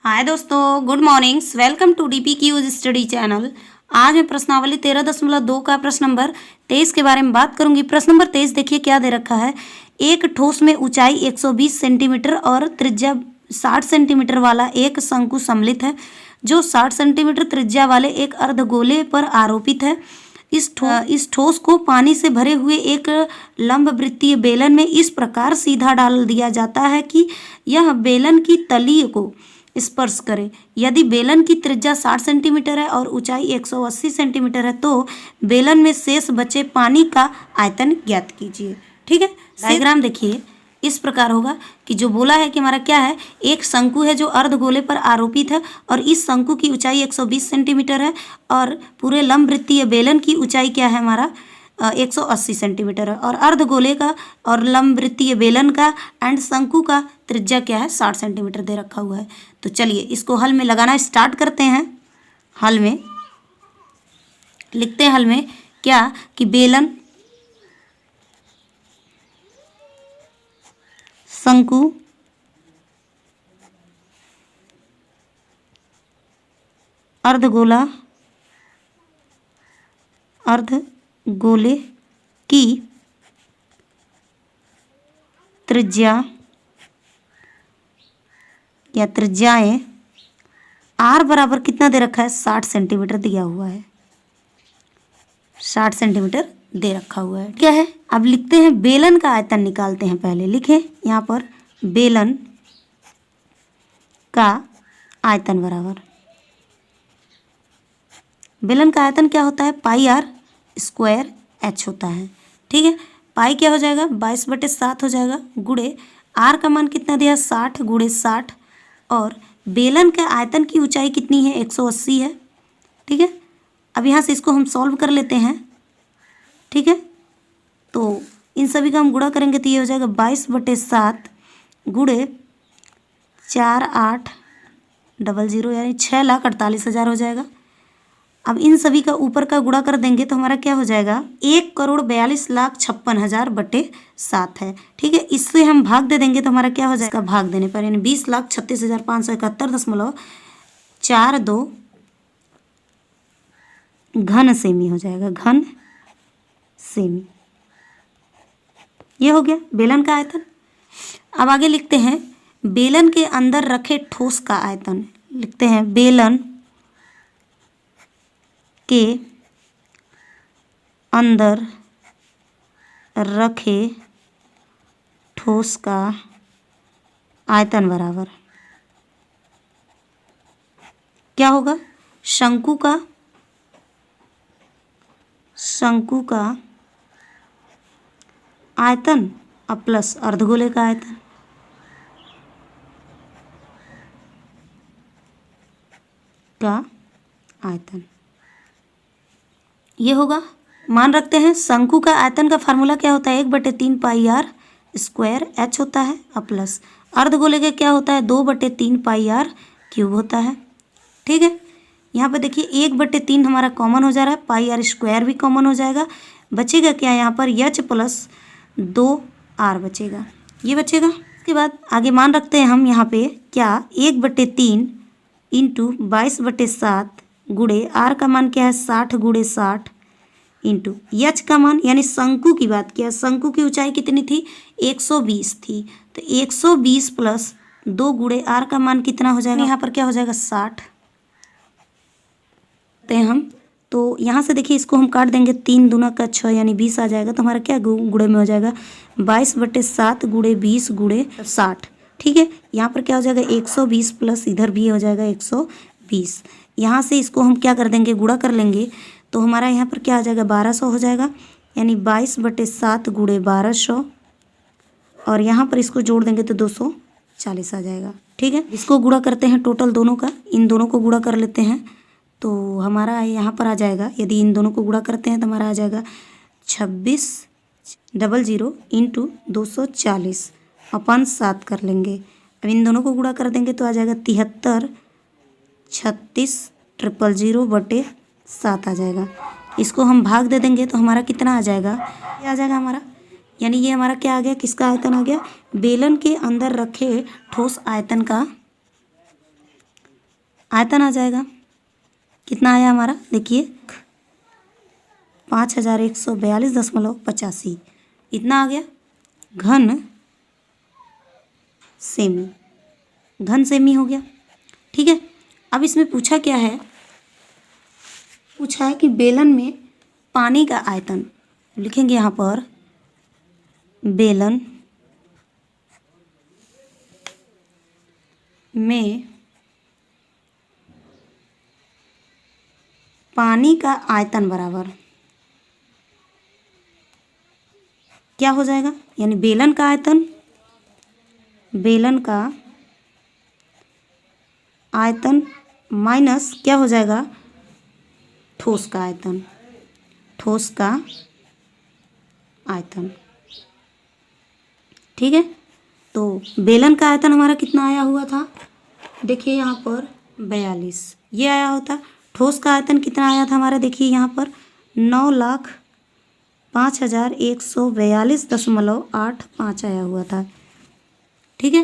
हाय दोस्तों, good mornings. Welcome to DP Q's study channel. आज मैं प्रश्नावली 13.2 का प्रश्न नंबर 23 के बारे में बात करूंगी। प्रश्न नंबर 23 देखिए क्या दे रखा है। एक ठोस में ऊंचाई 120 सेंटीमीटर और त्रिज्या 60 सेंटीमीटर वाला एक शंकु सम्मिलित है, जो 60 सेंटीमीटर त्रिज्या वाले एक अर्धगोले पर आरोपित है। इस ठोस को पानी से भरे हुए एक लंबवृत्तीय बेलन में इस प्रकार सीधा डाल दिया जाता है कि यह बेलन की तली को स्पर्श करे। यदि बेलन की त्रिज्या 60 सेंटीमीटर है और ऊंचाई 180 सेंटीमीटर है तो बेलन में शेष बचे पानी का आयतन ज्ञात कीजिए। ठीक है, डायग्राम देखिए इस प्रकार होगा कि जो बोला है कि हमारा क्या है, एक शंकु है जो अर्धगोले पर आरोपित है और इस शंकु की ऊंचाई 120 सेंटीमीटर है और पूरे लंबवृत्तीय बेलन की ऊंचाई क्या है हमारा 180 सेंटीमीटर है और अर्धगोले का और लंबवृत्तीय बेलन का एंड शंकु का त्रिज्या क्या है 60 सेंटीमीटर दे रखा हुआ है। तो चलिए इसको हल में लगाना स्टार्ट करते हैं। हल में लिखते हैं, हल में क्या कि बेलन, शंकु, अर्धगोले की त्रिज्या या त्रिज्याएं आर बराबर कितना दे रखा है 60 सेंटीमीटर दिया हुआ है, 60 सेंटीमीटर दे रखा हुआ है। क्या है, अब लिखते हैं बेलन का आयतन निकालते हैं। पहले लिखें यहाँ पर बेलन का आयतन बराबर, बेलन का आयतन क्या होता है पाई आर स्क्वायर एच होता है। ठीक है, पाई क्या हो जाएगा 22/7 हो जाएगा, गुणे आर का मान कितना दिया 60 गुणे 60 और बेलन के आयतन की ऊंचाई कितनी है 180 है। ठीक है, अब यहाँ से इसको हम सॉल्व कर लेते हैं। ठीक है, तो इन सभी का हम गुणा करेंगे तो ये हो जाएगा 22/7 गुणे 4800 यानी 6,48,000 हो जाएगा। अब इन सभी का ऊपर का गुणा कर देंगे तो हमारा क्या हो जाएगा 1,42,56,000/7 है। ठीक है, इससे हम भाग दे देंगे तो हमारा क्या हो जाएगा भाग देने पर यानी 20,36,571.42 घन सेमी हो जाएगा, घन सेमी। ये हो गया बेलन का आयतन। अब आगे लिखते हैं बेलन के अंदर रखे ठोस का आयतन। लिखते हैं बेलन के अंदर रखे ठोस का आयतन बराबर क्या होगा, शंकु का आयतन और प्लस अर्धगोले का आयतन। ये होगा, मान रखते हैं शंकु का आयतन का फार्मूला क्या होता है 1/3 पाई आर स्क्वायर एच होता है और प्लस अर्धगोले का क्या होता है 2/3 पाई आर क्यूब होता है। ठीक है, यहाँ पे देखिए 1/3 हमारा कॉमन हो जा रहा है, पाई आर स्क्वायर भी कॉमन हो जाएगा, बचेगा क्या यहाँ पर एच प्लस 2 आर बचेगा, ये बचेगा। उसके बाद आगे मान रखते हैं हम यहाँ पे क्या 1/3 इंटू 22/7 गुणे आर का मान क्या है 60 गुणे 60 इंटू एच का मान यानी शंकु की बात किया, शंकु की ऊंचाई कितनी थी 120 थी, तो 120 प्लस 2 गुणे आर का मान कितना हो जाएगा यहाँ पर क्या हो जाएगा 60 हम। तो यहाँ से देखिए इसको हम काट देंगे, 3 दूना का 6 यानी 20 आ जाएगा, तो हमारा क्या गुणे में हो जाएगा 22/7 गुणे 20 गुणे 60। ठीक है, यहाँ पर क्या हो जाएगा 120 प्लस इधर भी हो जाएगा 120। यहाँ से इसको हम क्या कर देंगे गुणा कर लेंगे तो हमारा यहाँ पर क्या आ जाएगा 1200 हो जाएगा, यानी 22/7 गुणे 1200 और यहाँ पर इसको जोड़ देंगे तो 240 आ जाएगा। ठीक है, इसको गुणा करते हैं टोटल दोनों का, इन दोनों को गुणा कर लेते हैं तो हमारा यहाँ पर आ जाएगा, यदि इन दोनों को गुणा करते हैं तो हमारा आ जाएगा 2600 इंटू 240/7 कर लेंगे। अब इन दोनों को गुणा कर देंगे तो आ जाएगा 73,36,000/7 आ जाएगा। इसको हम भाग दे देंगे तो हमारा कितना आ जाएगा, ये आ जाएगा हमारा, यानी ये हमारा क्या आ गया, किसका आयतन आ गया, बेलन के अंदर रखे ठोस आयतन का आयतन आ जाएगा, कितना आया हमारा देखिए 5142.85 इतना आ गया। घन सेमी हो गया। ठीक है, अब इसमें पूछा क्या है, पूछा है कि बेलन में पानी का आयतन, लिखेंगे यहाँ पर बेलन में पानी का आयतन बराबर क्या हो जाएगा, यानी बेलन का आयतन माइनस क्या हो जाएगा, ठोस का आयतन। ठीक है, तो बेलन का आयतन हमारा कितना आया हुआ था, देखिए यहाँ पर 42 ये आया होता। ठोस का आयतन कितना आया था हमारा, देखिए यहाँ पर 9,05,142.85 आया हुआ था। ठीक है,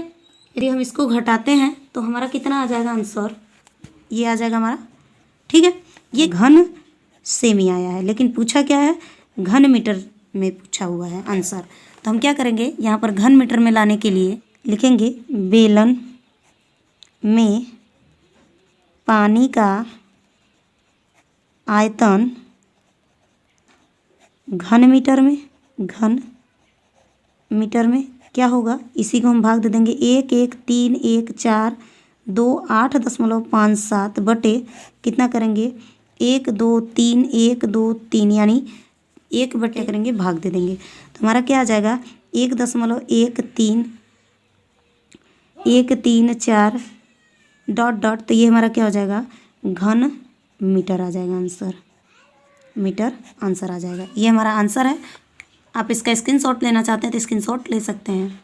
यदि हम इसको घटाते हैं तो हमारा कितना आ जाएगा आंसर, ये आ जाएगा हमारा। ठीक है, ये घन सेमी आया है, लेकिन पूछा क्या है, घन मीटर में पूछा हुआ है आंसर। तो हम क्या करेंगे, यहाँ पर घन मीटर में लाने के लिए लिखेंगे बेलन में पानी का आयतन घन मीटर में क्या होगा, इसी को हम भाग दे देंगे 1,1,3,1,4,2,8.57 बटे कितना करेंगे 1,2,3,1,2,3 यानी 1 बटे करेंगे भाग दे देंगे, तो हमारा क्या आ जाएगा 1.134 डॉट तो ये हमारा क्या हो जाएगा घन मीटर आ जाएगा आंसर, आंसर आ जाएगा। ये हमारा आंसर है। आप इसका स्क्रीनशॉट लेना चाहते हैं तो स्क्रीनशॉट ले सकते हैं।